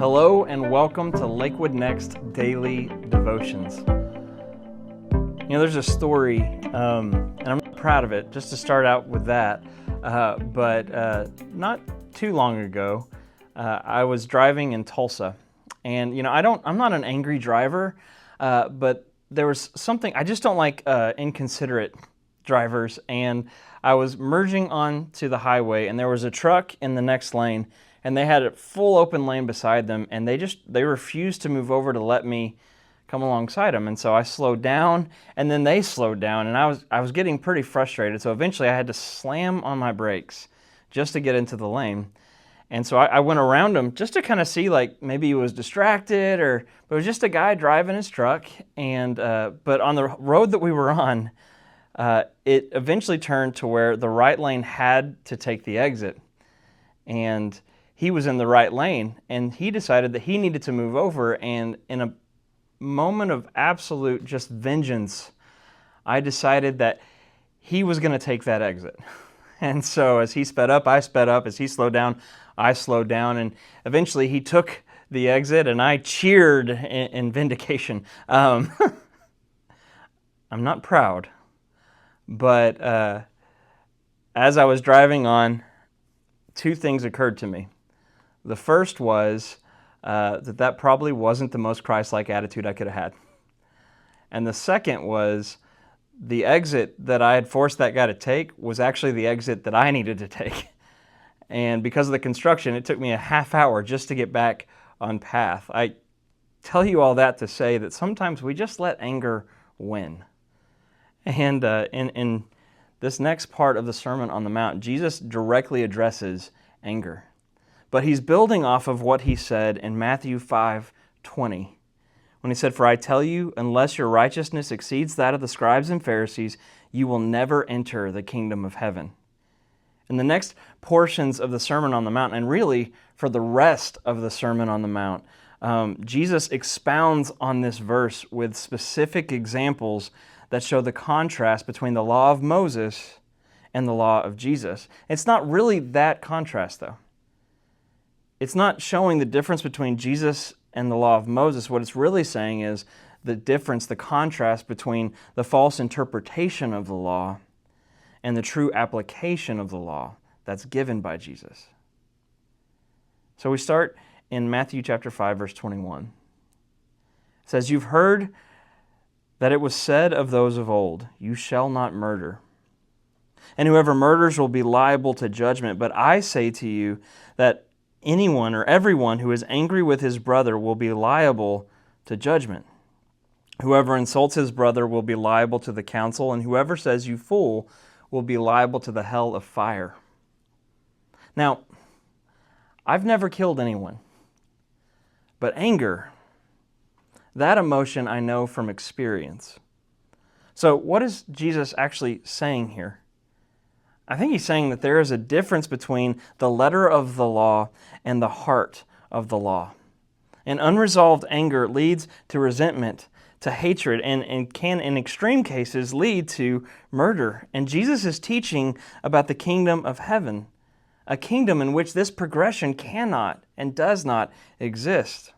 Hello and welcome to Lakewood Next Daily Devotions. You know, there's a story, and I'm proud of it, just to start out with that, but not too long ago, I was driving in Tulsa, and I'm not an angry driver, but there was something, I just don't like inconsiderate drivers, and I was merging onto the highway, and there was a truck in the next lane, and they had a full open lane beside them, and they refused to move over to let me come alongside them. And so I slowed down, and then they slowed down, and I was getting pretty frustrated. So eventually I had to slam on my brakes just to get into the lane. And so I went around him just to kind of see, like, maybe he was distracted, but it was just a guy driving his truck. And but on the road that we were on, it eventually turned to where the right lane had to take the exit. And he was in the right lane, and he decided that he needed to move over, and in a moment of absolute just vengeance, I decided that he was going to take that exit. And so as he sped up, I sped up. As he slowed down, I slowed down, and eventually he took the exit, and I cheered in vindication. I'm not proud, but as I was driving on, two things occurred to me. The first was that probably wasn't the most Christ-like attitude I could have had. And the second was the exit that I had forced that guy to take was actually the exit that I needed to take. And because of the construction, it took me a half hour just to get back on path. I tell you all that to say that sometimes we just let anger win. And in this next part of the Sermon on the Mount, Jesus directly addresses anger. But he's building off of what he said in Matthew 5:20, when he said, "For I tell you, unless your righteousness exceeds that of the scribes and Pharisees, you will never enter the kingdom of heaven." In the next portions of the Sermon on the Mount, and really for the rest of the Sermon on the Mount, Jesus expounds on this verse with specific examples that show the contrast between the law of Moses and the law of Jesus. It's not really that contrast, though. It's not showing the difference between Jesus and the law of Moses. What it's really saying is the difference, the contrast between the false interpretation of the law and the true application of the law that's given by Jesus. So we start in Matthew chapter 5, verse 21. It says, "You've heard that it was said of those of old, 'You shall not murder. And whoever murders will be liable to judgment. But I say to you that anyone or everyone who is angry with his brother will be liable to judgment. Whoever insults his brother will be liable to the council, and whoever says 'you fool' will be liable to the hell of fire." Now, I've never killed anyone, but anger, that emotion I know from experience. So what is Jesus actually saying here? I think he's saying that there is a difference between the letter of the law and the heart of the law. And unresolved anger leads to resentment, to hatred, and can, in extreme cases, lead to murder. And Jesus is teaching about the kingdom of heaven, a kingdom in which this progression cannot and does not exist.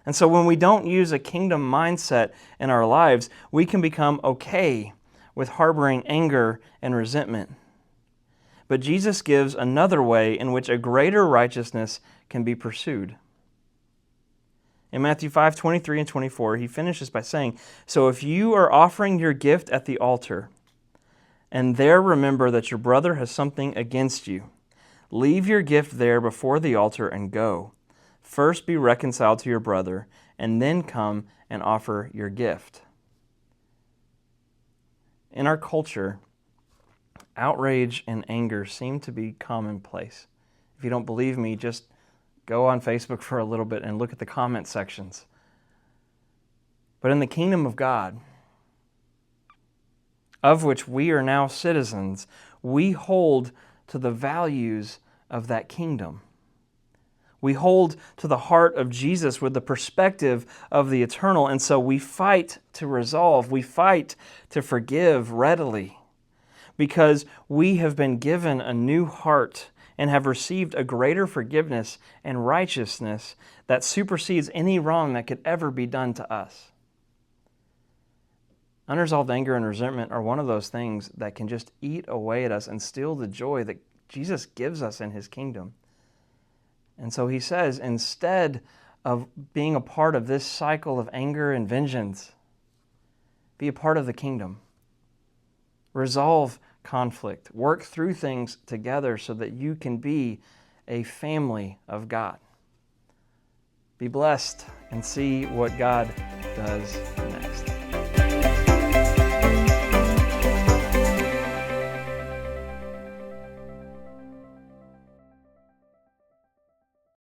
And so when we don't use a kingdom mindset in our lives, we can become okay with harboring anger and resentment. But Jesus gives another way in which a greater righteousness can be pursued. In Matthew 5:23 and 24, he finishes by saying, "So if you are offering your gift at the altar, and there remember that your brother has something against you, leave your gift there before the altar and go. First be reconciled to your brother, and then come and offer your gift." In our culture, outrage and anger seem to be commonplace. If you don't believe me, just go on Facebook for a little bit and look at the comment sections. But in the kingdom of God, of which we are now citizens, we hold to the values of that kingdom. We hold to the heart of Jesus with the perspective of the eternal, and so we fight to resolve, we fight to forgive readily, because we have been given a new heart and have received a greater forgiveness and righteousness that supersedes any wrong that could ever be done to us. Unresolved anger and resentment are one of those things that can just eat away at us and steal the joy that Jesus gives us in His kingdom. And so He says, instead of being a part of this cycle of anger and vengeance, be a part of the kingdom. Resolve conflict. Work through things together so that you can be a family of God. Be blessed and see what God does